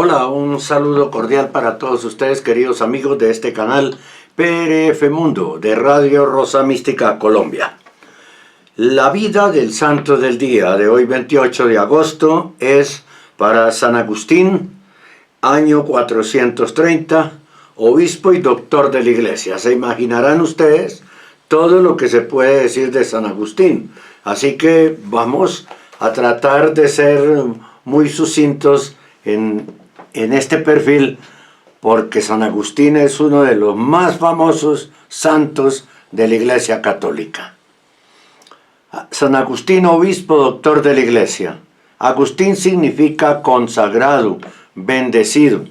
Hola, un saludo cordial para todos ustedes, queridos amigos de este canal PRF Mundo de Radio Rosa Mística Colombia. La vida del santo del día de hoy, 28 de agosto, es para San Agustín, año 430, obispo y doctor de la Iglesia. Se imaginarán ustedes todo lo que se puede decir de San Agustín. Así que vamos a tratar de ser muy sucintos en este perfil, porque San Agustín es uno de los más famosos santos de la Iglesia Católica. San Agustín, obispo, doctor de la Iglesia. Agustín significa consagrado, bendecido.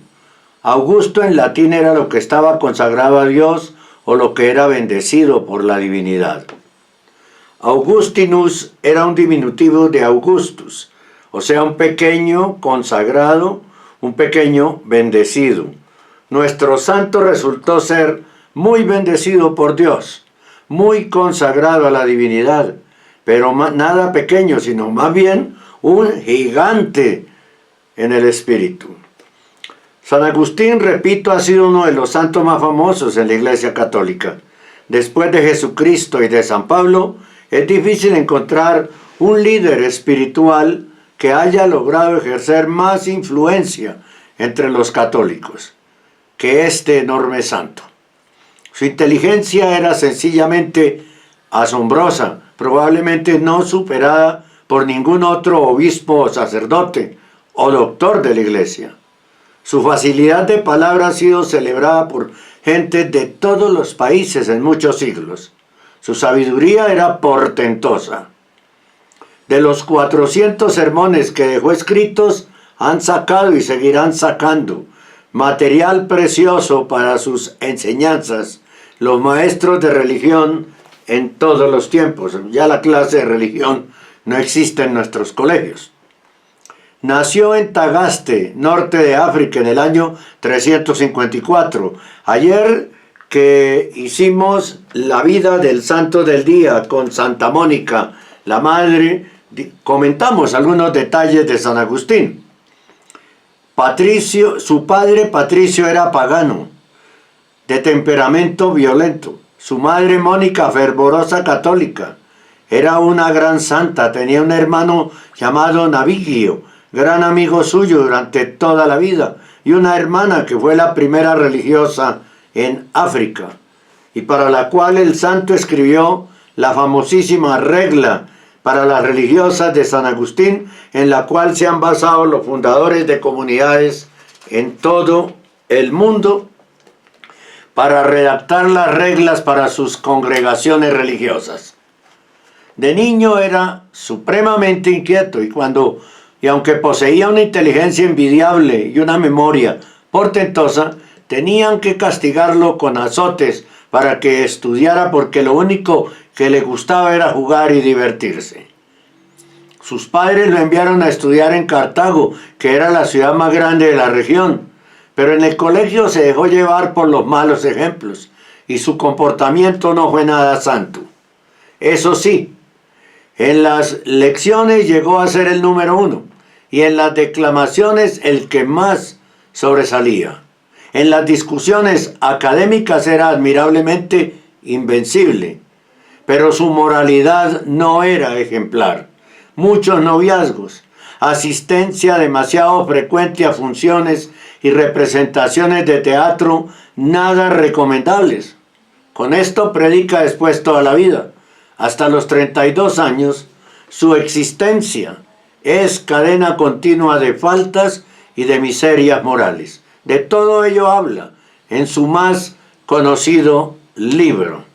Augusto en latín era lo que estaba consagrado a Dios o lo que era bendecido por la divinidad. Augustinus era un diminutivo de Augustus, o sea, un pequeño consagrado, un pequeño bendecido. Nuestro santo resultó ser muy bendecido por Dios, muy consagrado a la divinidad, pero nada pequeño, sino más bien un gigante en el espíritu. San Agustín, repito, ha sido uno de los santos más famosos en la Iglesia Católica. Después de Jesucristo y de San Pablo, es difícil encontrar un líder espiritual que haya logrado ejercer más influencia entre los católicos que este enorme santo. Su inteligencia era sencillamente asombrosa, probablemente no superada por ningún otro obispo o sacerdote o doctor de la Iglesia. Su facilidad de palabra ha sido celebrada por gente de todos los países en muchos siglos. Su sabiduría era portentosa. De los 400 sermones que dejó escritos, han sacado y seguirán sacando material precioso para sus enseñanzas los maestros de religión en todos los tiempos. Ya la clase de religión no existe en nuestros colegios. Nació en Tagaste, norte de África, en el año 354. Ayer que hicimos la vida del santo del día con Santa Mónica, la madre, comentamos algunos detalles de San Agustín. Su padre Patricio era pagano, de temperamento violento. Su madre Mónica, fervorosa católica, era una gran santa. Tenía un hermano llamado Navigio, gran amigo suyo durante toda la vida, y una hermana que fue la primera religiosa en África, y para la cual el santo escribió la famosísima regla para las religiosas de San Agustín, en la cual se han basado los fundadores de comunidades en todo el mundo para redactar las reglas para sus congregaciones religiosas. De niño era supremamente inquieto y aunque poseía una inteligencia envidiable y una memoria portentosa, tenían que castigarlo con azotes para que estudiara, porque lo único que le gustaba era jugar y divertirse. Sus padres lo enviaron a estudiar en Cartago, que era la ciudad más grande de la región, pero en el colegio se dejó llevar por los malos ejemplos y su comportamiento no fue nada santo. Eso sí, en las lecciones llegó a ser el número 1 y en las declamaciones el que más sobresalía. En las discusiones académicas era admirablemente invencible, pero su moralidad no era ejemplar. Muchos noviazgos, asistencia demasiado frecuente a funciones y representaciones de teatro nada recomendables. Con esto predica después toda la vida. Hasta los 32 años, su existencia es cadena continua de faltas y de miserias morales. De todo ello habla en su más conocido libro.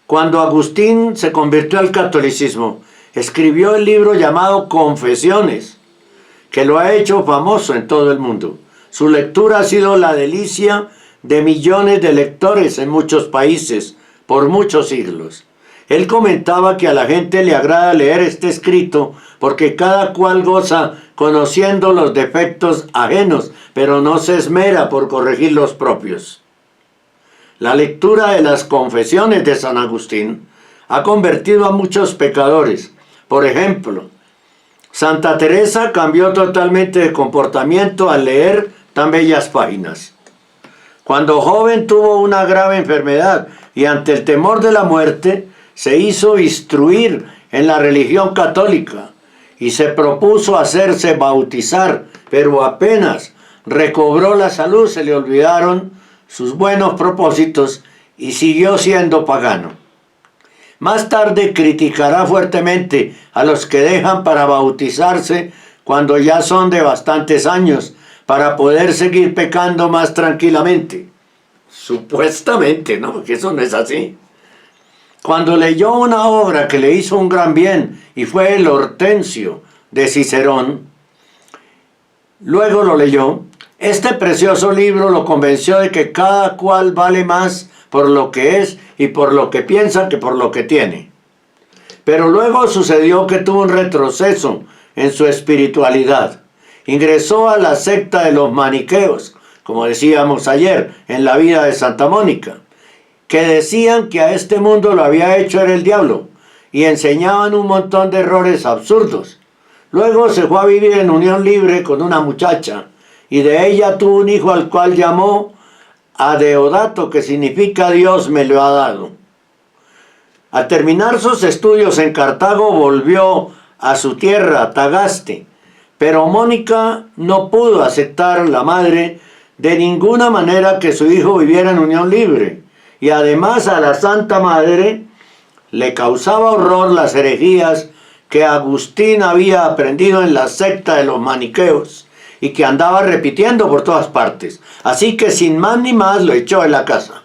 Cuando Agustín se convirtió al catolicismo, escribió el libro llamado Confesiones, que lo ha hecho famoso en todo el mundo. Su lectura ha sido la delicia de millones de lectores en muchos países por muchos siglos. Él comentaba que a la gente le agrada leer este escrito porque cada cual goza conociendo los defectos ajenos, pero no se esmera por corregir los propios. La lectura de las confesiones de San Agustín ha convertido a muchos pecadores. Por ejemplo, Santa Teresa cambió totalmente de comportamiento al leer tan bellas páginas. Cuando joven tuvo una grave enfermedad y ante el temor de la muerte se hizo instruir en la religión católica y se propuso hacerse bautizar, pero apenas recobró la salud se le olvidaron sus buenos propósitos y siguió siendo pagano. Más tarde criticará fuertemente a los que dejan para bautizarse cuando ya son de bastantes años, para poder seguir pecando más tranquilamente. Supuestamente, ¿no? Que eso no es así. Cuando leyó una obra que le hizo un gran bien, y fue el Hortensio de Cicerón, luego lo leyó, este precioso libro lo convenció de que cada cual vale más por lo que es y por lo que piensa que por lo que tiene. Pero luego sucedió que tuvo un retroceso en su espiritualidad. Ingresó a la secta de los maniqueos, como decíamos ayer, en la vida de Santa Mónica, que decían que a este mundo lo había hecho era el diablo, y enseñaban un montón de errores absurdos. Luego se fue a vivir en unión libre con una muchacha, y de ella tuvo un hijo al cual llamó Adeodato, que significa Dios me lo ha dado. Al terminar sus estudios en Cartago volvió a su tierra, Tagaste, pero Mónica no pudo aceptar, la madre, de ninguna manera que su hijo viviera en unión libre, y además a la Santa Madre le causaba horror las herejías que Agustín había aprendido en la secta de los maniqueos y que andaba repitiendo por todas partes. Así que sin más ni más lo echó de la casa.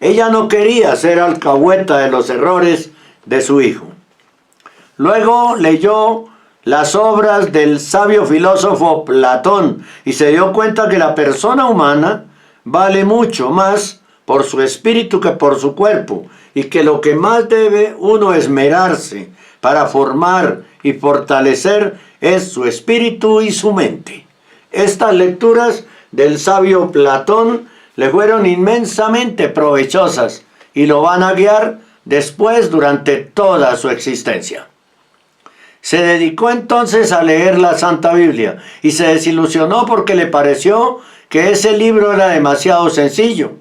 Ella no quería ser alcahueta de los errores de su hijo. Luego leyó las obras del sabio filósofo Platón y se dio cuenta que la persona humana vale mucho más por su espíritu que por su cuerpo, y que lo que más debe uno esmerarse para formar y fortalecer es su espíritu y su mente. Estas lecturas del sabio Platón le fueron inmensamente provechosas y lo van a guiar después durante toda su existencia. Se dedicó entonces a leer la Santa Biblia y se desilusionó porque le pareció que ese libro era demasiado sencillo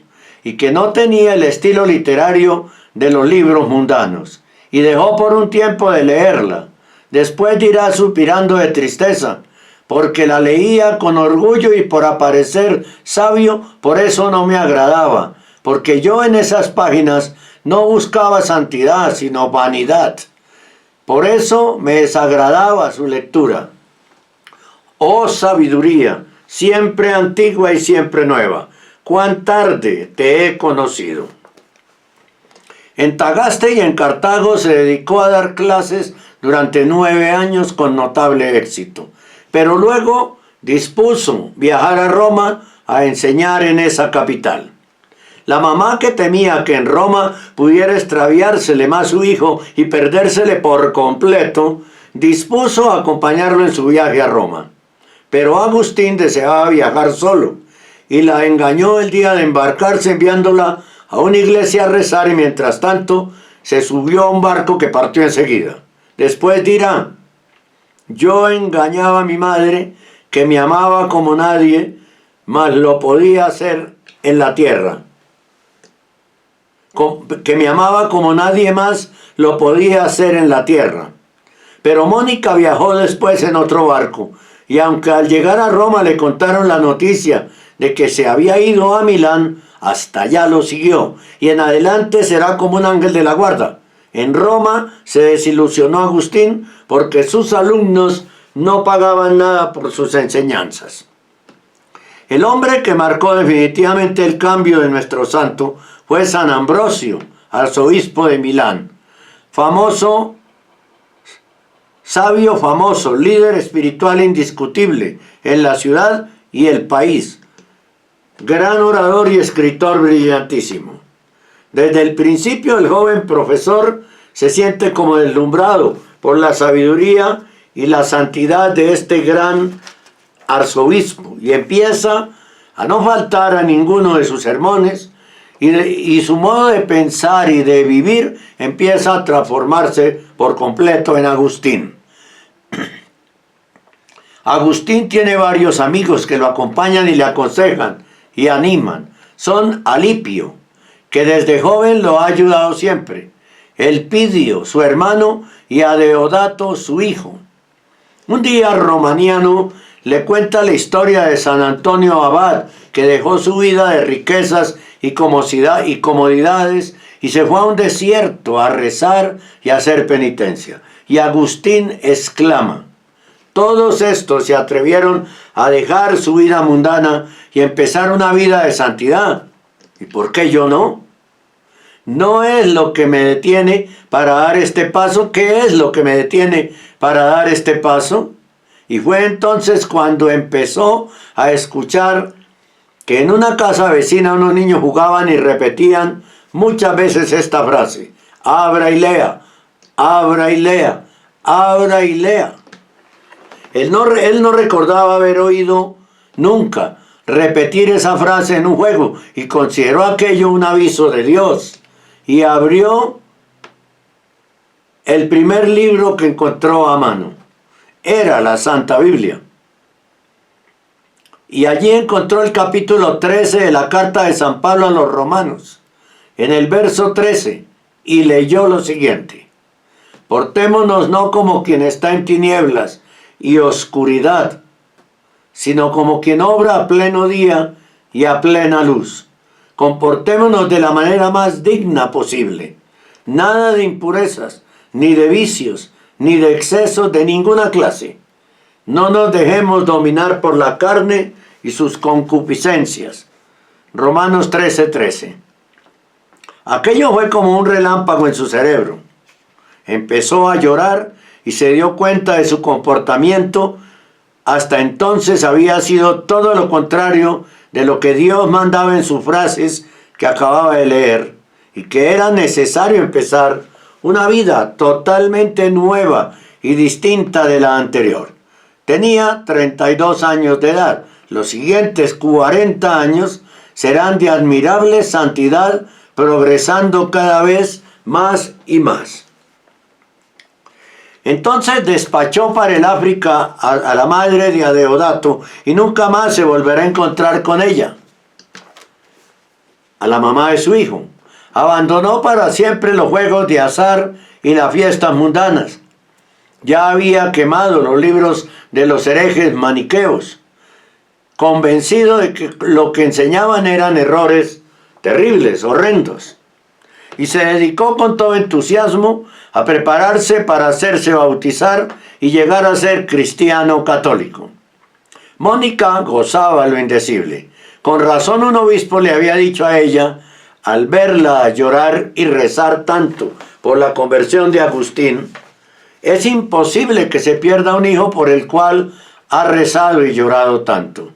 y que no tenía el estilo literario de los libros mundanos, y dejó por un tiempo de leerla. Después dirá suspirando de tristeza, porque la leía con orgullo y por aparecer sabio, por eso no me agradaba, porque yo en esas páginas no buscaba santidad, sino vanidad. Por eso me desagradaba su lectura. Oh sabiduría, siempre antigua y siempre nueva, cuán tarde te he conocido. En Tagaste y en Cartago se dedicó a dar clases durante 9 años con notable éxito, pero luego dispuso viajar a Roma a enseñar en esa capital. La mamá, que temía que en Roma pudiera extraviársele más su hijo y perdérsele por completo, dispuso acompañarlo en su viaje a Roma. Pero Agustín deseaba viajar solo y la engañó el día de embarcarse enviándola a una iglesia a rezar, y mientras tanto se subió a un barco que partió enseguida. Después dirá: yo engañaba a mi madre, que me amaba como nadie, mas lo podía hacer en la tierra. Que me amaba como nadie más lo podía hacer en la tierra. Pero Mónica viajó después en otro barco, y aunque al llegar a Roma le contaron la noticia de que se había ido a Milán, hasta allá lo siguió, y en adelante será como un ángel de la guarda. En Roma se desilusionó Agustín porque sus alumnos no pagaban nada por sus enseñanzas. El hombre que marcó definitivamente el cambio de nuestro santo fue San Ambrosio, arzobispo de Milán. Famoso, sabio famoso, líder espiritual indiscutible en la ciudad y el país. Gran orador y escritor brillantísimo. Desde el principio el joven profesor se siente como deslumbrado por la sabiduría y la santidad de este gran arzobispo y empieza a no faltar a ninguno de sus sermones, y su modo de pensar y de vivir empieza a transformarse por completo en Agustín. Agustín tiene varios amigos que lo acompañan y le aconsejan y animan. Son Alipio, que desde joven lo ha ayudado siempre, Elpidio, su hermano, y Adeodato, su hijo. Un día Romaniano le cuenta la historia de San Antonio Abad, que dejó su vida de riquezas y comodidades y se fue a un desierto a rezar y a hacer penitencia. Y Agustín exclama: todos estos se atrevieron a dejar su vida mundana y empezar una vida de santidad. ¿Y por qué yo no? No es lo que me detiene para dar este paso. ¿Qué es lo que me detiene para dar este paso? Y fue entonces cuando empezó a escuchar que en una casa vecina unos niños jugaban y repetían muchas veces esta frase: abra y lea, abra y lea, abra y lea. Él no recordaba haber oído nunca repetir esa frase en un juego y consideró aquello un aviso de Dios. Y abrió el primer libro que encontró a mano. Era la Santa Biblia. Y allí encontró el capítulo 13 de la carta de San Pablo a los Romanos, en el verso 13, y leyó lo siguiente: portémonos no como quien está en tinieblas y oscuridad, sino como quien obra a pleno día y a plena luz. Comportémonos de la manera más digna posible. Nada de impurezas, ni de vicios, ni de excesos de ninguna clase. No nos dejemos dominar por la carne y sus concupiscencias. Romanos 13:13. Aquello fue como un relámpago en su cerebro. Empezó a llorar y se dio cuenta de su comportamiento. Hasta entonces había sido todo lo contrario de lo que Dios mandaba en sus frases que acababa de leer, y que era necesario empezar una vida totalmente nueva y distinta de la anterior. Tenía 32 años de edad. Los siguientes 40 años serán de admirable santidad, progresando cada vez más y más. Entonces despachó para el África a la madre de Adeodato y nunca más se volverá a encontrar con ella, a la mamá de su hijo. Abandonó para siempre los juegos de azar y las fiestas mundanas. Ya había quemado los libros de los herejes maniqueos, convencido de que lo que enseñaban eran errores terribles, horrendos. Y se dedicó con todo entusiasmo a prepararse para hacerse bautizar y llegar a ser cristiano católico. Mónica gozaba lo indecible. Con razón un obispo le había dicho a ella, al verla llorar y rezar tanto por la conversión de Agustín: es imposible que se pierda un hijo por el cual ha rezado y llorado tanto.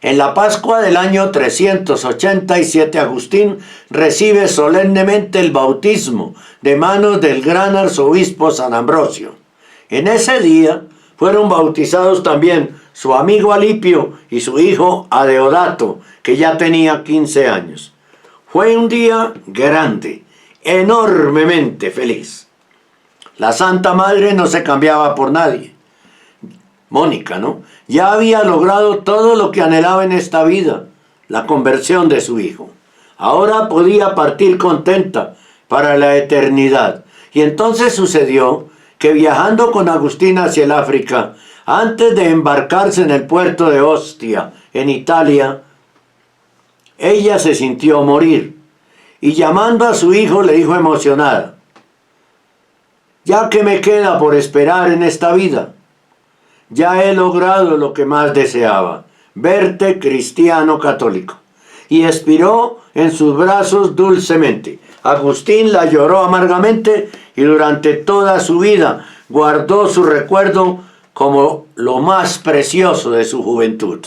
En la Pascua del año 387, Agustín recibe solemnemente el bautismo de manos del gran arzobispo San Ambrosio. En ese día fueron bautizados también su amigo Alipio y su hijo Adeodato, que ya tenía 15 años. Fue un día grande, enormemente feliz. La Santa Madre no se cambiaba por nadie. Mónica, ¿no? Ya había logrado todo lo que anhelaba en esta vida, la conversión de su hijo. Ahora podía partir contenta para la eternidad. Y entonces sucedió que viajando con Agustín hacia el África, antes de embarcarse en el puerto de Ostia, en Italia, ella se sintió morir. Y llamando a su hijo le dijo emocionada: ya que me queda por esperar en esta vida, ya he logrado lo que más deseaba, verte cristiano católico. Y expiró en sus brazos dulcemente. Agustín la lloró amargamente y durante toda su vida guardó su recuerdo como lo más precioso de su juventud.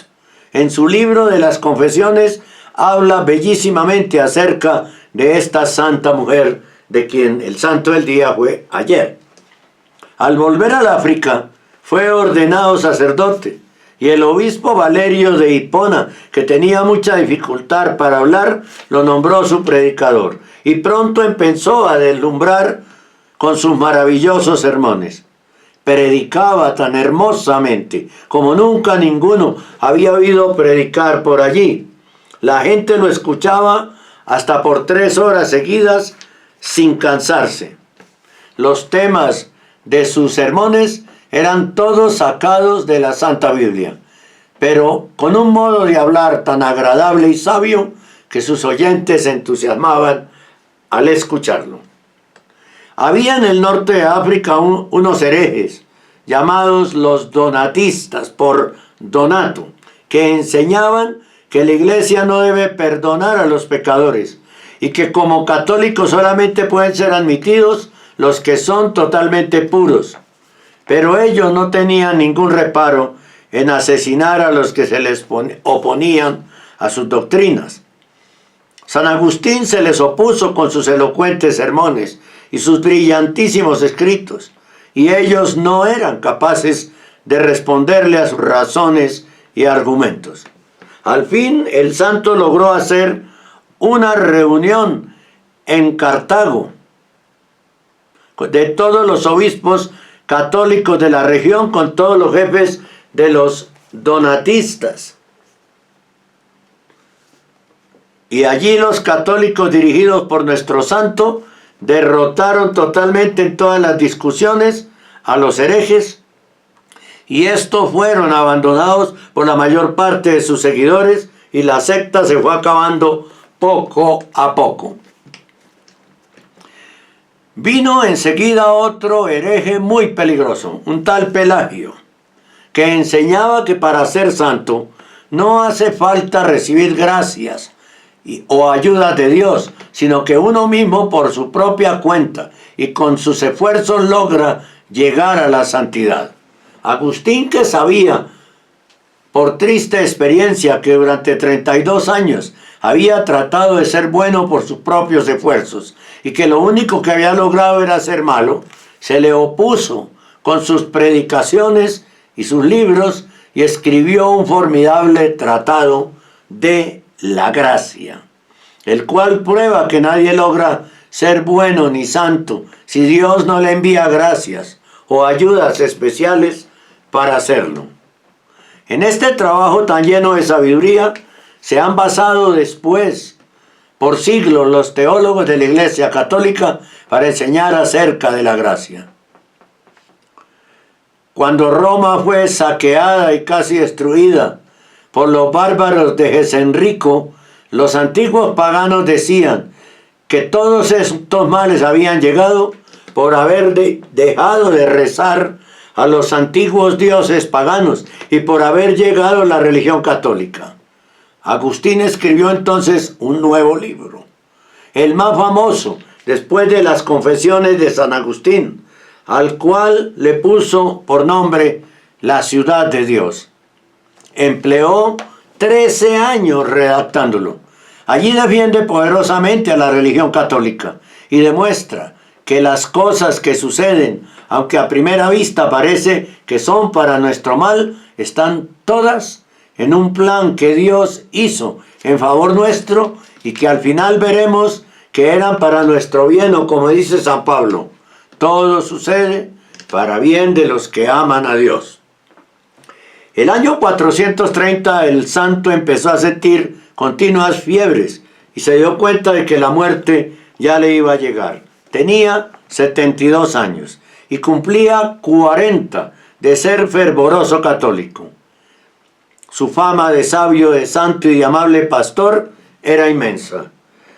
En su libro de las Confesiones habla bellísimamente acerca de esta santa mujer, de quien el santo del día fue ayer. Al volver al África, fue ordenado sacerdote, y el obispo Valerio de Hipona, que tenía mucha dificultad para hablar, lo nombró su predicador, y pronto empezó a deslumbrar con sus maravillosos sermones. predicaba tan hermosamente como nunca ninguno había oído predicar por allí. La gente lo escuchaba hasta por 3 horas seguidas sin cansarse. Los temas de sus sermones eran todos sacados de la Santa Biblia, pero con un modo de hablar tan agradable y sabio que sus oyentes se entusiasmaban al escucharlo. Había en el norte de África unos herejes, llamados los donatistas por Donato, que enseñaban que la iglesia no debe perdonar a los pecadores y que como católicos solamente pueden ser admitidos los que son totalmente puros. Pero ellos no tenían ningún reparo en asesinar a los que se les oponían a sus doctrinas. San Agustín se les opuso con sus elocuentes sermones y sus brillantísimos escritos, y ellos no eran capaces de responderle a sus razones y argumentos. Al fin, el santo logró hacer una reunión en Cartago de todos los obispos católicos de la región con todos los jefes de los donatistas. Y allí los católicos dirigidos por nuestro santo derrotaron totalmente en todas las discusiones a los herejes, y estos fueron abandonados por la mayor parte de sus seguidores y la secta se fue acabando poco a poco. Vino enseguida otro hereje muy peligroso, un tal Pelagio, que enseñaba que para ser santo no hace falta recibir gracias o ayudas de Dios, sino que uno mismo por su propia cuenta y con sus esfuerzos logra llegar a la santidad. Agustín, que sabía por triste experiencia que durante 32 años había tratado de ser bueno por sus propios esfuerzos y que lo único que había logrado era ser malo, se le opuso con sus predicaciones y sus libros y escribió un formidable tratado de la gracia, el cual prueba que nadie logra ser bueno ni santo si Dios no le envía gracias o ayudas especiales para hacerlo. En este trabajo tan lleno de sabiduría se han basado después por siglos los teólogos de la Iglesia Católica para enseñar acerca de la gracia. Cuando Roma fue saqueada y casi destruida por los bárbaros de Gesenrico, los antiguos paganos decían que todos estos males habían llegado por haber dejado de rezar a los antiguos dioses paganos y por haber llegado a la religión católica. Agustín escribió entonces un nuevo libro, el más famoso después de las Confesiones de San Agustín, al cual le puso por nombre La Ciudad de Dios. Empleó 13 años redactándolo. Allí defiende poderosamente a la religión católica y demuestra que las cosas que suceden, aunque a primera vista parece que son para nuestro mal, están todas en un plan que Dios hizo en favor nuestro y que al final veremos que eran para nuestro bien, o como dice San Pablo, todo sucede para bien de los que aman a Dios. El año 430 el santo empezó a sentir continuas fiebres y se dio cuenta de que la muerte ya le iba a llegar. Tenía 72 años y cumplía 40 de ser fervoroso católico. Su fama de sabio, de santo y de amable pastor era inmensa.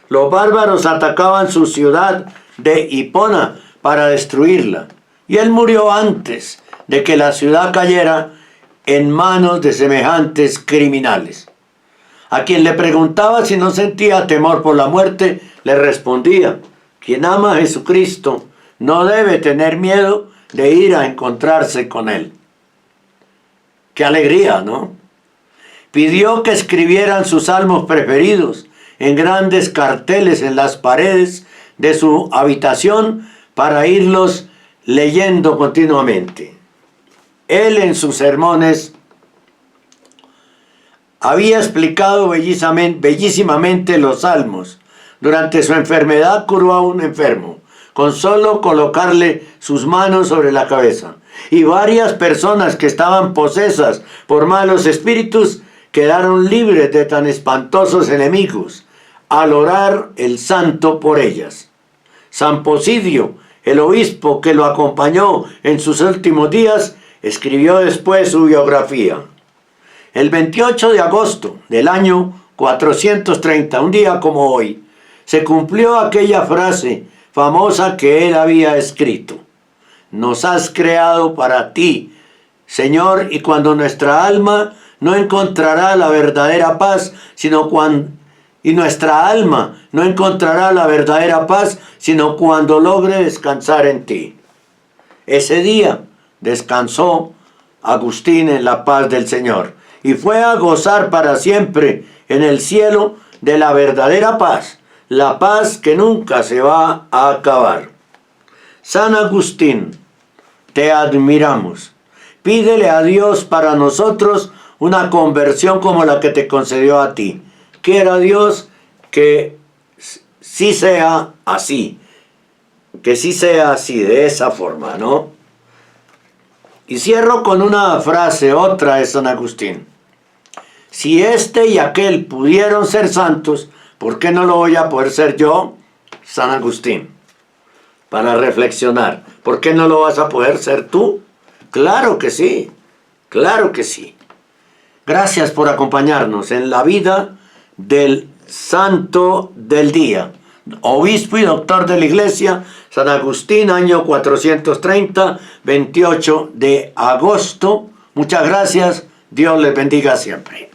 Los bárbaros atacaban su ciudad de Hipona para destruirla, y él murió antes de que la ciudad cayera en manos de semejantes criminales. A quien le preguntaba si no sentía temor por la muerte, le respondía: quien ama a Jesucristo no debe tener miedo de ir a encontrarse con él. ¡Qué alegría!, ¿no? Pidió que escribieran sus salmos preferidos en grandes carteles en las paredes de su habitación para irlos leyendo continuamente. Él en sus sermones había explicado bellísimamente los salmos. Durante su enfermedad curó a un enfermo con solo colocarle sus manos sobre la cabeza. Y varias personas que estaban posesas por malos espíritus quedaron libres de tan espantosos enemigos al orar el santo por ellas. San Posidio, el obispo que lo acompañó en sus últimos días, escribió después su biografía. El 28 de agosto del año 430, un día como hoy, se cumplió aquella frase famosa que él había escrito: nos has creado para ti, Señor, y cuando nuestra alma no encontrará la verdadera paz, y nuestra alma no encontrará la verdadera paz, sino cuando logre descansar en ti. Ese día descansó Agustín en la paz del Señor y fue a gozar para siempre en el cielo de la verdadera paz, la paz que nunca se va a acabar. San Agustín, te admiramos. Pídele a Dios para nosotros una conversión como la que te concedió a ti. Quiera Dios que sí sea así, de esa forma, ¿no? Y cierro con una frase, otra de San Agustín. Si este y aquel pudieron ser santos, ¿por qué no lo voy a poder ser yo? San Agustín. Para reflexionar. ¿Por qué no lo vas a poder ser tú? Claro que sí. Claro que sí. Gracias por acompañarnos en la vida del santo del día. Obispo y doctor de la Iglesia, San Agustín, año 430, 28 de agosto. Muchas gracias. Dios les bendiga siempre.